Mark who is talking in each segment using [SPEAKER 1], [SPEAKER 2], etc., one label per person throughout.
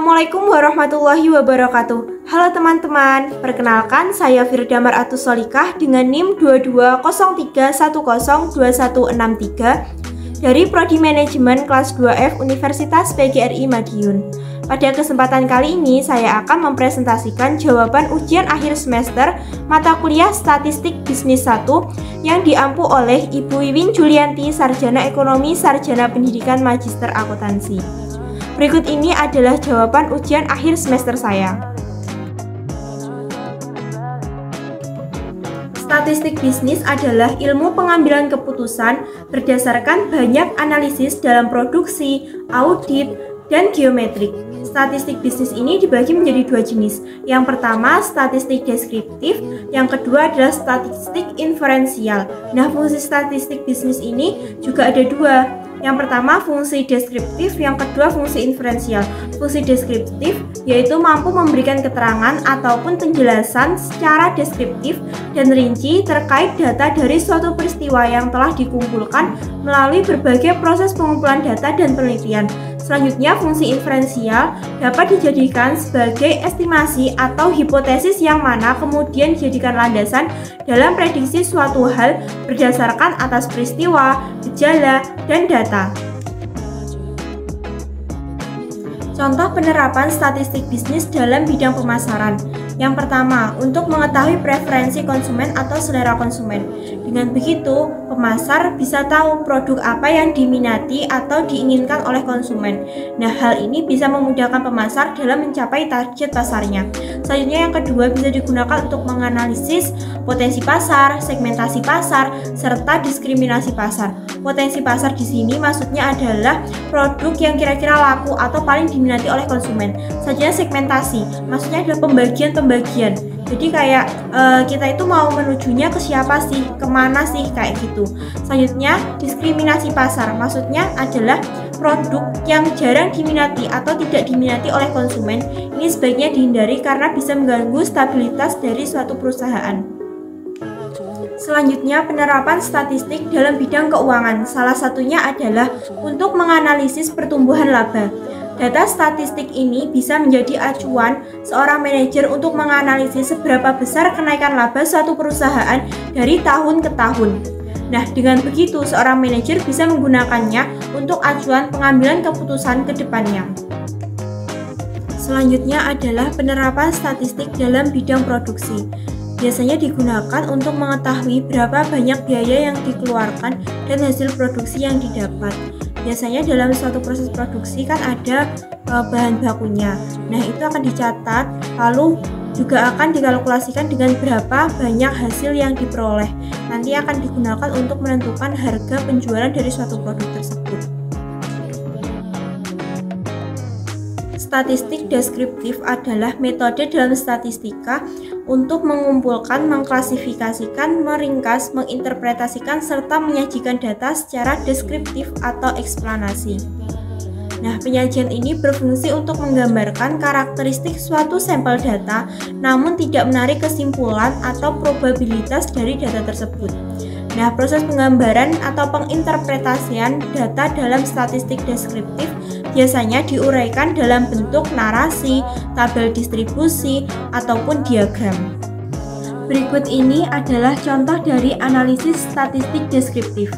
[SPEAKER 1] Assalamualaikum warahmatullahi wabarakatuh. Halo teman-teman, perkenalkan saya Firda Maratus Solikah dengan NIM 2203102163 dari Prodi Manajemen kelas 2F Universitas PGRI Madiun. Pada kesempatan kali ini saya akan mempresentasikan jawaban ujian akhir semester mata kuliah Statistik Bisnis 1 yang diampu oleh Ibu Wiwin Julianti, Sarjana Ekonomi, Sarjana Pendidikan, Magister Akuntansi. Berikut ini adalah jawaban ujian akhir semester saya. Statistik bisnis adalah ilmu pengambilan keputusan berdasarkan banyak analisis dalam produksi, audit, dan geometrik. Statistik bisnis ini dibagi menjadi dua jenis. Yang pertama, statistik deskriptif. Yang kedua adalah statistik inferensial. Nah, fungsi statistik bisnis ini juga ada dua. Yang pertama fungsi deskriptif, yang kedua fungsi inferensial. Fungsi deskriptif yaitu mampu memberikan keterangan ataupun penjelasan secara deskriptif dan rinci terkait data dari suatu peristiwa yang telah dikumpulkan melalui berbagai proses pengumpulan data dan penelitian. Selanjutnya, fungsi inferensial dapat dijadikan sebagai estimasi atau hipotesis yang mana kemudian dijadikan landasan dalam prediksi suatu hal berdasarkan atas peristiwa, gejala, dan data. Contoh penerapan statistik bisnis dalam bidang pemasaran. Yang pertama, untuk mengetahui preferensi konsumen atau selera konsumen. Dengan begitu, pemasar bisa tahu produk apa yang diminati atau diinginkan oleh konsumen. Nah, hal ini bisa memudahkan pemasar dalam mencapai target pasarnya. Selanjutnya, yang kedua bisa digunakan untuk menganalisis potensi pasar, segmentasi pasar, serta diskriminasi pasar. Potensi pasar di sini maksudnya adalah produk yang kira-kira laku atau paling diminati oleh konsumen. Selanjutnya, segmentasi maksudnya adalah pembagian. Jadi kayak kita itu mau menujunya ke siapa sih, kemana sih, kayak gitu. Selanjutnya, diskriminasi pasar maksudnya adalah produk yang jarang diminati atau tidak diminati oleh konsumen. Ini sebaiknya dihindari karena bisa mengganggu stabilitas dari suatu perusahaan. Selanjutnya, penerapan statistik dalam bidang keuangan. Salah satunya adalah untuk menganalisis pertumbuhan laba. Data statistik ini bisa menjadi acuan seorang manajer untuk menganalisis seberapa besar kenaikan laba suatu perusahaan dari tahun ke tahun. Nah, dengan begitu seorang manajer bisa menggunakannya untuk acuan pengambilan keputusan ke depannya. Selanjutnya adalah penerapan statistik dalam bidang produksi. Biasanya digunakan untuk mengetahui berapa banyak biaya yang dikeluarkan dan hasil produksi yang didapat. Biasanya dalam suatu proses produksi kan ada bahan bakunya. Nah, itu akan dicatat, lalu juga akan dikalkulasikan dengan berapa banyak hasil yang diperoleh. Nanti akan digunakan untuk menentukan harga penjualan dari suatu produk tersebut. Statistik deskriptif adalah metode dalam statistika untuk mengumpulkan, mengklasifikasikan, meringkas, menginterpretasikan, serta menyajikan data secara deskriptif atau eksplanasi. Nah, penyajian ini berfungsi untuk menggambarkan karakteristik suatu sampel data, namun tidak menarik kesimpulan atau probabilitas dari data tersebut. Nah, proses penggambaran atau penginterpretasian data dalam statistik deskriptif biasanya diuraikan dalam bentuk narasi, tabel distribusi, ataupun diagram. Berikut ini adalah contoh dari analisis statistik deskriptif.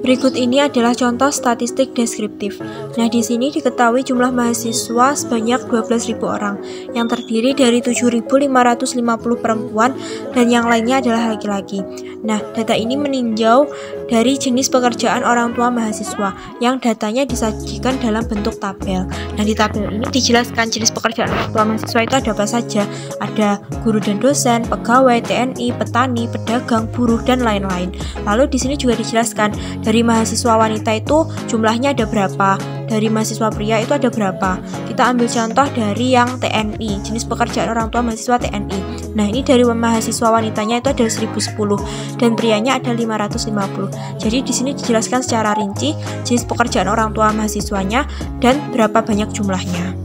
[SPEAKER 1] Berikut ini adalah contoh statistik deskriptif. Nah, di sini diketahui jumlah mahasiswa sebanyak 12.000 orang, yang terdiri dari 7.550 perempuan dan yang lainnya adalah laki-laki. Nah, data ini meninjau dari jenis pekerjaan orang tua mahasiswa, yang datanya disajikan dalam bentuk tabel. Nah, di tabel ini dijelaskan jenis pekerjaan orang tua mahasiswa itu ada apa saja. Ada guru dan dosen, pegawai, TNI, petani, pedagang, buruh, dan lain-lain. Lalu di sini juga dijelaskan dari mahasiswa wanita itu jumlahnya ada berapa, dari mahasiswa pria itu ada berapa. Kita ambil contoh dari yang TNI, jenis pekerjaan orang tua mahasiswa TNI. Nah, ini dari mahasiswa wanitanya itu ada 1010 dan prianya ada 550. Jadi di sini dijelaskan secara rinci jenis pekerjaan orang tua mahasiswanya dan berapa banyak jumlahnya.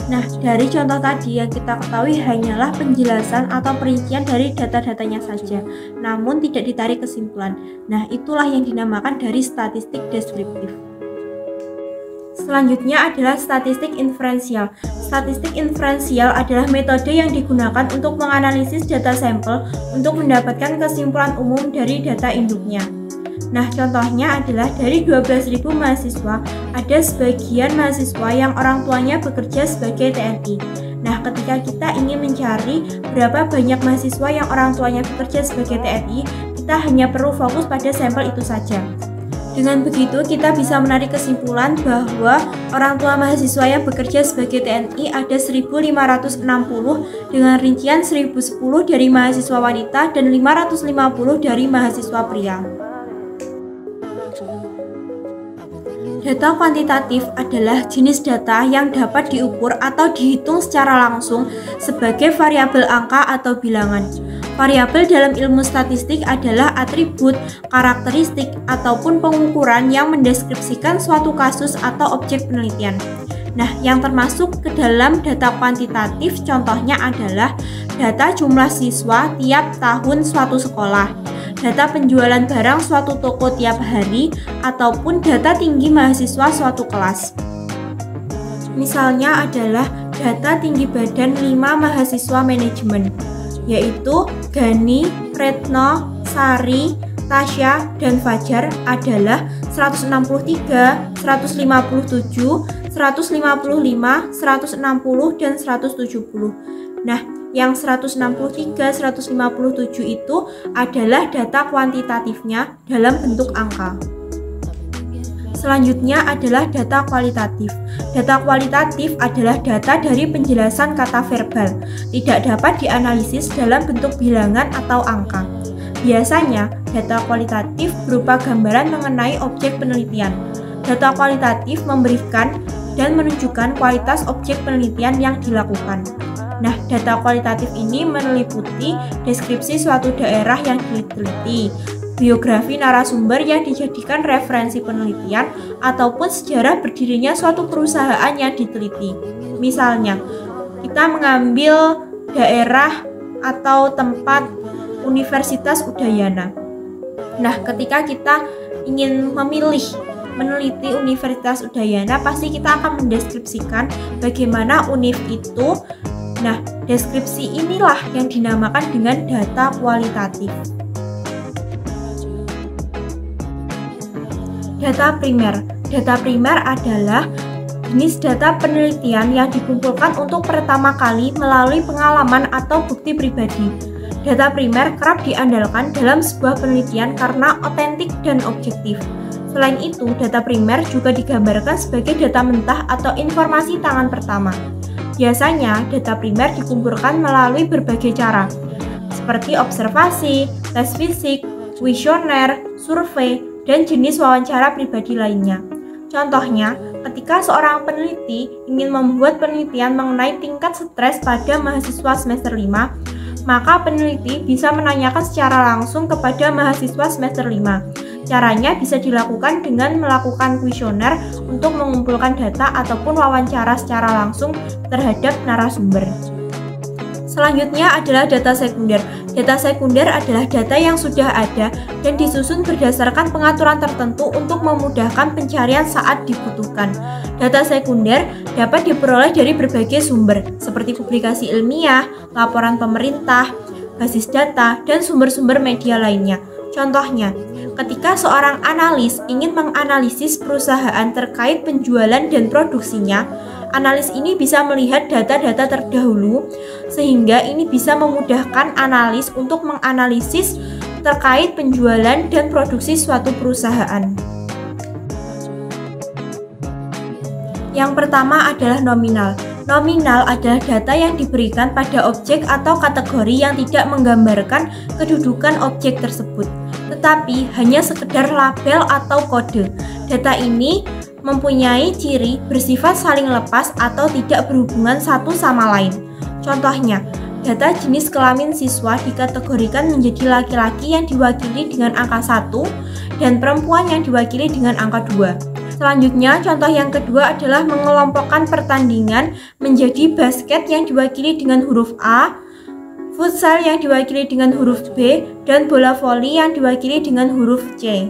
[SPEAKER 1] Nah, dari contoh tadi yang kita ketahui hanyalah penjelasan atau perincian dari data-datanya saja, namun tidak ditarik kesimpulan. Nah, itulah yang dinamakan dari statistik deskriptif. Selanjutnya adalah statistik inferensial. Statistik inferensial adalah metode yang digunakan untuk menganalisis data sampel untuk mendapatkan kesimpulan umum dari data induknya. Nah, contohnya adalah dari 12.000 mahasiswa, ada sebagian mahasiswa yang orang tuanya bekerja sebagai TNI. Nah, ketika kita ingin mencari berapa banyak mahasiswa yang orang tuanya bekerja sebagai TNI, kita hanya perlu fokus pada sampel itu saja. Dengan begitu, kita bisa menarik kesimpulan bahwa orang tua mahasiswa yang bekerja sebagai TNI ada 1.560 dengan rincian 1.010 dari mahasiswa wanita dan 550 dari mahasiswa pria. Data kuantitatif adalah jenis data yang dapat diukur atau dihitung secara langsung sebagai variabel angka atau bilangan. Variabel dalam ilmu statistik adalah atribut, karakteristik, ataupun pengukuran yang mendeskripsikan suatu kasus atau objek penelitian. Nah, yang termasuk ke dalam data kuantitatif contohnya adalah data jumlah siswa tiap tahun suatu sekolah, data penjualan barang suatu toko tiap hari, ataupun data tinggi mahasiswa suatu kelas. Misalnya adalah data tinggi badan 5 mahasiswa manajemen, yaitu Gani, Retno, Sari, Tasya, dan Fajar adalah 163, 157, 155, 160, dan 170. Nah, yang 163, 157 itu adalah data kuantitatifnya dalam bentuk angka. Selanjutnya adalah data kualitatif. Data kualitatif adalah data dari penjelasan kata verbal, tidak dapat dianalisis dalam bentuk bilangan atau angka. Biasanya, data kualitatif berupa gambaran mengenai objek penelitian. Data kualitatif memberikan dan menunjukkan kualitas objek penelitian yang dilakukan. Nah, data kualitatif ini meliputi deskripsi suatu daerah yang diteliti, biografi narasumber yang dijadikan referensi penelitian, ataupun sejarah berdirinya suatu perusahaan yang diteliti. Misalnya, kita mengambil daerah atau tempat Universitas Udayana. Nah, ketika kita ingin meneliti Universitas Udayana, pasti kita akan mendeskripsikan bagaimana univ itu. Nah, deskripsi inilah yang dinamakan dengan data kualitatif. Data primer. Data primer adalah jenis data penelitian yang dikumpulkan untuk pertama kali melalui pengalaman atau bukti pribadi. Data primer kerap diandalkan dalam sebuah penelitian karena otentik dan objektif. Selain itu, data primer juga digambarkan sebagai data mentah atau informasi tangan pertama. Biasanya, data primer dikumpulkan melalui berbagai cara, seperti observasi, tes fisik, kuesioner, survei, dan jenis wawancara pribadi lainnya. Contohnya, ketika seorang peneliti ingin membuat penelitian mengenai tingkat stres pada mahasiswa semester 5, maka peneliti bisa menanyakan secara langsung kepada mahasiswa semester 5. Caranya bisa dilakukan dengan melakukan kuesioner untuk mengumpulkan data ataupun wawancara secara langsung terhadap narasumber. Selanjutnya adalah data sekunder. Data sekunder adalah data yang sudah ada dan disusun berdasarkan pengaturan tertentu untuk memudahkan pencarian saat dibutuhkan. Data sekunder dapat diperoleh dari berbagai sumber, seperti publikasi ilmiah, laporan pemerintah, basis data, dan sumber-sumber media lainnya. Contohnya, ketika seorang analis ingin menganalisis perusahaan terkait penjualan dan produksinya, analis ini bisa melihat data-data terdahulu, sehingga ini bisa memudahkan analis untuk menganalisis terkait penjualan dan produksi suatu perusahaan. Yang pertama adalah nominal. Nominal adalah data yang diberikan pada objek atau kategori yang tidak menggambarkan kedudukan objek tersebut, tetapi hanya sekedar label atau kode. Data ini mempunyai ciri bersifat saling lepas atau tidak berhubungan satu sama lain. Contohnya, data jenis kelamin siswa dikategorikan menjadi laki-laki yang diwakili dengan angka 1 dan perempuan yang diwakili dengan angka 2. Selanjutnya, contoh yang kedua adalah mengelompokkan pertandingan menjadi basket yang diwakili dengan huruf A, futsal yang diwakili dengan huruf B, dan bola voli yang diwakili dengan huruf C.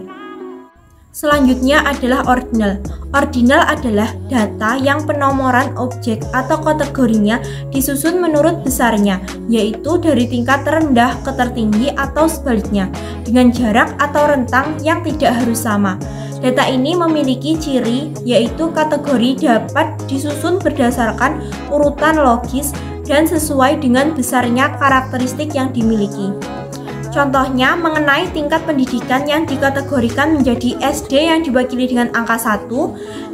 [SPEAKER 1] Selanjutnya adalah ordinal. Ordinal adalah data yang penomoran objek atau kategorinya disusun menurut besarnya, yaitu dari tingkat terendah ke tertinggi atau sebaliknya, dengan jarak atau rentang yang tidak harus sama. Data ini memiliki ciri, yaitu kategori dapat disusun berdasarkan urutan logis dan sesuai dengan besarnya karakteristik yang dimiliki. Contohnya mengenai tingkat pendidikan yang dikategorikan menjadi SD yang diwakili dengan angka 1,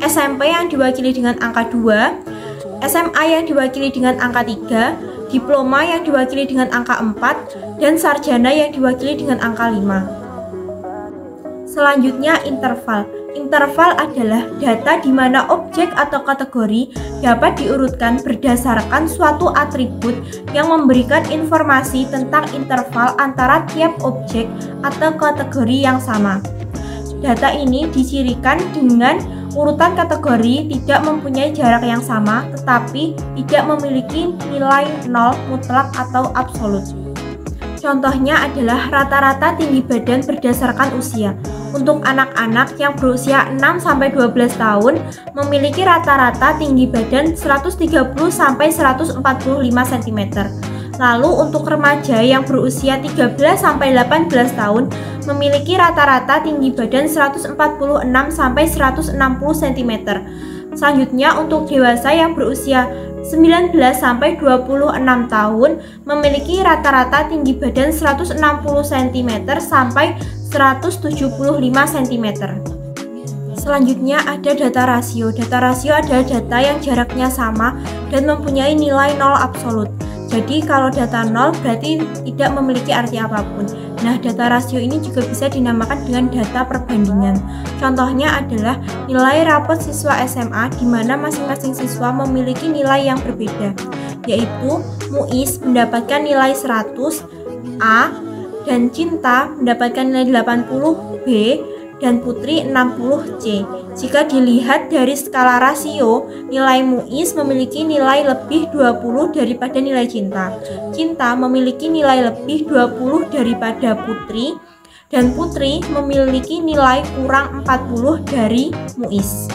[SPEAKER 1] SMP yang diwakili dengan angka 2, SMA yang diwakili dengan angka 3, diploma yang diwakili dengan angka 4, dan sarjana yang diwakili dengan angka 5. Selanjutnya interval. Interval adalah data di mana objek atau kategori dapat diurutkan berdasarkan suatu atribut yang memberikan informasi tentang interval antara tiap objek atau kategori yang sama. Data ini dicirikan dengan urutan kategori tidak mempunyai jarak yang sama, tetapi tidak memiliki nilai nol mutlak atau absolut. Contohnya adalah rata-rata tinggi badan berdasarkan usia. Untuk anak-anak yang berusia 6-12 tahun memiliki rata-rata tinggi badan 130-145 cm. Lalu untuk remaja yang berusia 13-18 tahun memiliki rata-rata tinggi badan 146-160 cm. Selanjutnya untuk dewasa yang berusia 19-26 tahun memiliki rata-rata tinggi badan 160 cm sampai 175 cm. Selanjutnya ada data rasio. Data rasio adalah data yang jaraknya sama dan mempunyai nilai nol absolut. Jadi kalau data nol berarti tidak memiliki arti apapun. Nah, data rasio ini juga bisa dinamakan dengan data perbandingan. Contohnya adalah nilai rapot siswa SMA di mana masing-masing siswa memiliki nilai yang berbeda, yaitu Muiz mendapatkan nilai 100 A dan Cinta mendapatkan nilai 80 B dan Putri 60 C. Jika dilihat dari skala rasio, nilai Muiz memiliki nilai lebih 20 daripada nilai Cinta. Cinta memiliki nilai lebih 20 daripada Putri, dan Putri memiliki nilai kurang 40 dari Muiz.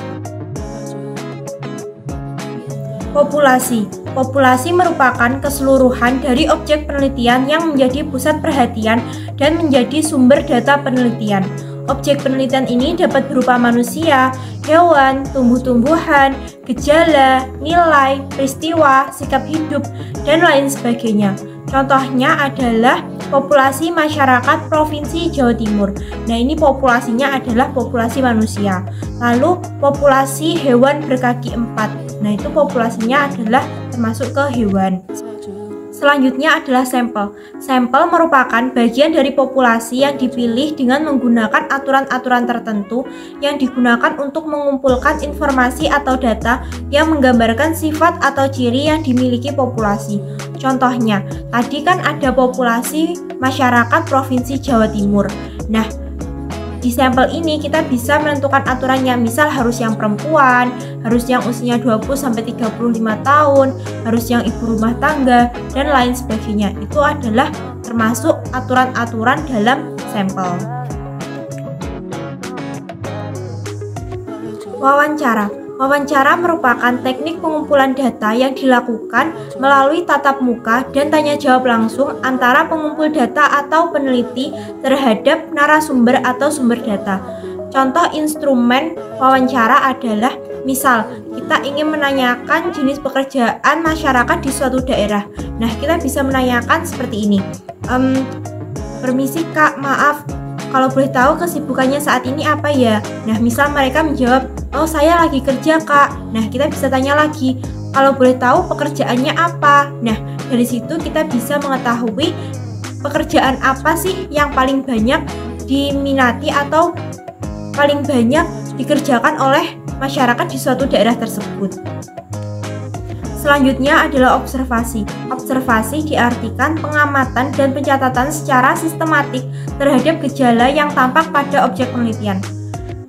[SPEAKER 1] Populasi. Populasi merupakan keseluruhan dari objek penelitian yang menjadi pusat perhatian dan menjadi sumber data penelitian. Objek penelitian ini dapat berupa manusia, hewan, tumbuh-tumbuhan, gejala, nilai, peristiwa, sikap hidup, dan lain sebagainya. Contohnya adalah populasi masyarakat Provinsi Jawa Timur. Nah, ini populasinya adalah populasi manusia. Lalu populasi hewan berkaki 4. Nah, itu populasinya adalah termasuk ke hewan. Selanjutnya adalah sampel. Sampel merupakan bagian dari populasi yang dipilih dengan menggunakan aturan-aturan tertentu yang digunakan untuk mengumpulkan informasi atau data yang menggambarkan sifat atau ciri yang dimiliki populasi. Contohnya, tadi kan ada populasi masyarakat Provinsi Jawa Timur. Nah, di sampel ini kita bisa menentukan aturannya, misal harus yang perempuan, harus yang usianya 20-35 tahun, harus yang ibu rumah tangga, dan lain sebagainya. Itu adalah termasuk aturan-aturan dalam sampel. Wawancara. Wawancara merupakan teknik pengumpulan data yang dilakukan melalui tatap muka dan tanya jawab langsung antara pengumpul data atau peneliti terhadap narasumber atau sumber data. Contoh instrumen wawancara adalah, misal kita ingin menanyakan jenis pekerjaan masyarakat di suatu daerah. Nah, kita bisa menanyakan seperti ini. Permisi Kak, maaf, kalau boleh tahu kesibukannya saat ini apa ya? Nah, misal mereka menjawab, oh saya lagi kerja Kak. Nah, kita bisa tanya lagi, kalau boleh tahu pekerjaannya apa? Nah, dari situ kita bisa mengetahui pekerjaan apa sih yang paling banyak diminati atau paling banyak dikerjakan oleh masyarakat di suatu daerah tersebut. Selanjutnya adalah observasi. Observasi diartikan pengamatan dan pencatatan secara sistematik terhadap gejala yang tampak pada objek penelitian.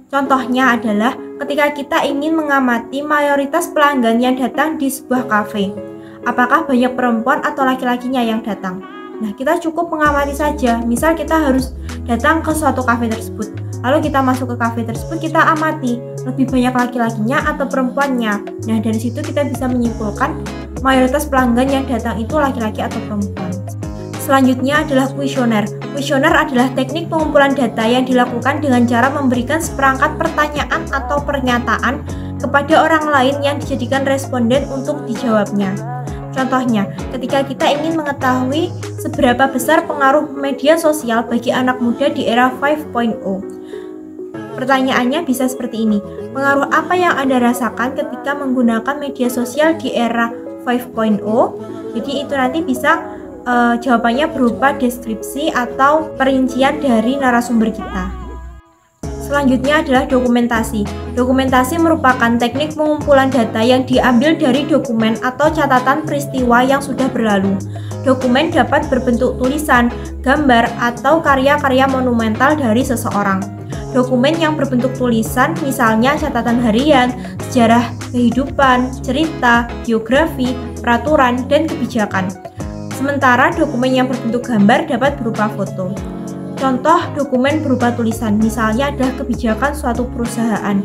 [SPEAKER 1] Contohnya adalah ketika kita ingin mengamati mayoritas pelanggan yang datang di sebuah kafe. Apakah banyak perempuan atau laki-lakinya yang datang? Nah, kita cukup mengamati saja. Misal kita harus datang ke suatu kafe tersebut. Lalu kita masuk ke kafe tersebut, kita amati lebih banyak laki-lakinya atau perempuannya. Nah, dari situ kita bisa menyimpulkan mayoritas pelanggan yang datang itu laki-laki atau perempuan. Selanjutnya adalah kuesioner. Kuesioner adalah teknik pengumpulan data yang dilakukan dengan cara memberikan seperangkat pertanyaan atau pernyataan kepada orang lain yang dijadikan responden untuk dijawabnya. Contohnya, ketika kita ingin mengetahui seberapa besar pengaruh media sosial bagi anak muda di era 5.0. Pertanyaannya bisa seperti ini. Pengaruh apa yang Anda rasakan ketika menggunakan media sosial di era 5.0? Jadi itu nanti bisa jawabannya berupa deskripsi atau perincian dari narasumber kita. Selanjutnya adalah dokumentasi. Dokumentasi merupakan teknik pengumpulan data yang diambil dari dokumen atau catatan peristiwa yang sudah berlalu. Dokumen dapat berbentuk tulisan, gambar, atau karya-karya monumental dari seseorang. Dokumen yang berbentuk tulisan misalnya catatan harian, sejarah kehidupan, cerita, biografi, peraturan, dan kebijakan. Sementara dokumen yang berbentuk gambar dapat berupa foto. Contoh dokumen berupa tulisan, misalnya adalah kebijakan suatu perusahaan.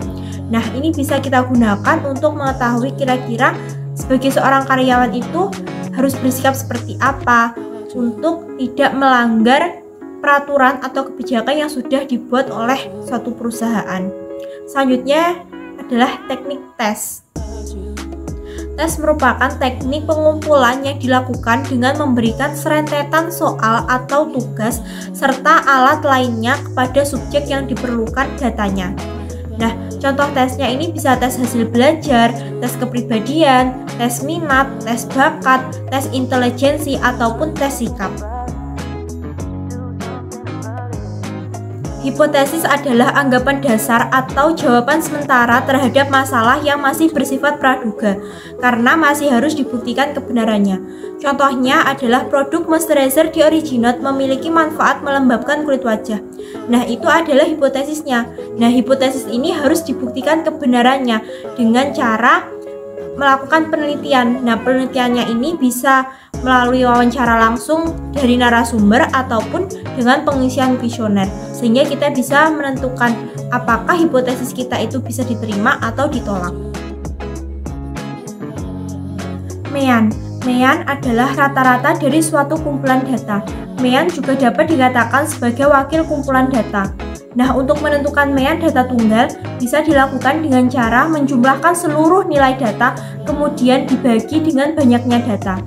[SPEAKER 1] Nah, ini bisa kita gunakan untuk mengetahui kira-kira sebagai seorang karyawan itu harus bersikap seperti apa untuk tidak melanggar peraturan atau kebijakan yang sudah dibuat oleh suatu perusahaan. Selanjutnya adalah teknik tes. Tes merupakan teknik pengumpulan yang dilakukan dengan memberikan serentetan soal atau tugas serta alat lainnya kepada subjek yang diperlukan datanya. Nah, contoh tesnya ini bisa tes hasil belajar, tes kepribadian, tes minat, tes bakat, tes intelijensi, ataupun tes sikap. Hipotesis adalah anggapan dasar atau jawaban sementara terhadap masalah yang masih bersifat praduga, karena masih harus dibuktikan kebenarannya. Contohnya adalah produk moisturizer di Originate memiliki manfaat melembabkan kulit wajah. Nah, itu adalah hipotesisnya. Nah, hipotesis ini harus dibuktikan kebenarannya dengan cara melakukan penelitian. Nah, penelitiannya ini bisa melalui wawancara langsung dari narasumber ataupun dengan pengisian kuesioner, sehingga kita bisa menentukan apakah hipotesis kita itu bisa diterima atau ditolak. Mean adalah rata-rata dari suatu kumpulan data. Mean juga dapat dikatakan sebagai wakil kumpulan data. Nah, untuk menentukan mean data tunggal bisa dilakukan dengan cara menjumlahkan seluruh nilai data kemudian dibagi dengan banyaknya data.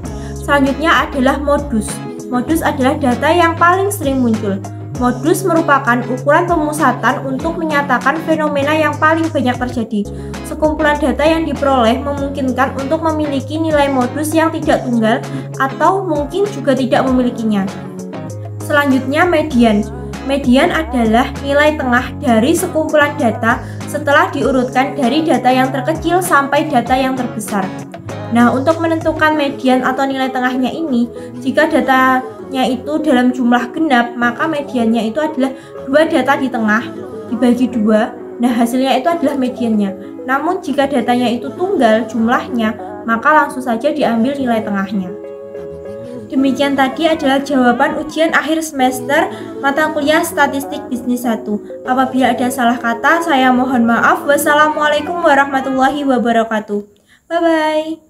[SPEAKER 1] Selanjutnya adalah modus. Modus adalah data yang paling sering muncul. Modus merupakan ukuran pemusatan untuk menyatakan fenomena yang paling banyak terjadi. Sekumpulan data yang diperoleh memungkinkan untuk memiliki nilai modus yang tidak tunggal atau mungkin juga tidak memilikinya. Selanjutnya median. Median adalah nilai tengah dari sekumpulan data setelah diurutkan dari data yang terkecil sampai data yang terbesar. Nah, untuk menentukan median atau nilai tengahnya ini, jika datanya itu dalam jumlah genap, maka mediannya itu adalah dua data di tengah dibagi dua. Nah, hasilnya itu adalah mediannya. Namun, jika datanya itu tunggal jumlahnya, maka langsung saja diambil nilai tengahnya. Demikian tadi adalah jawaban ujian akhir semester mata kuliah Statistik Bisnis 1. Apabila ada salah kata, saya mohon maaf. Wassalamualaikum warahmatullahi wabarakatuh. Bye-bye.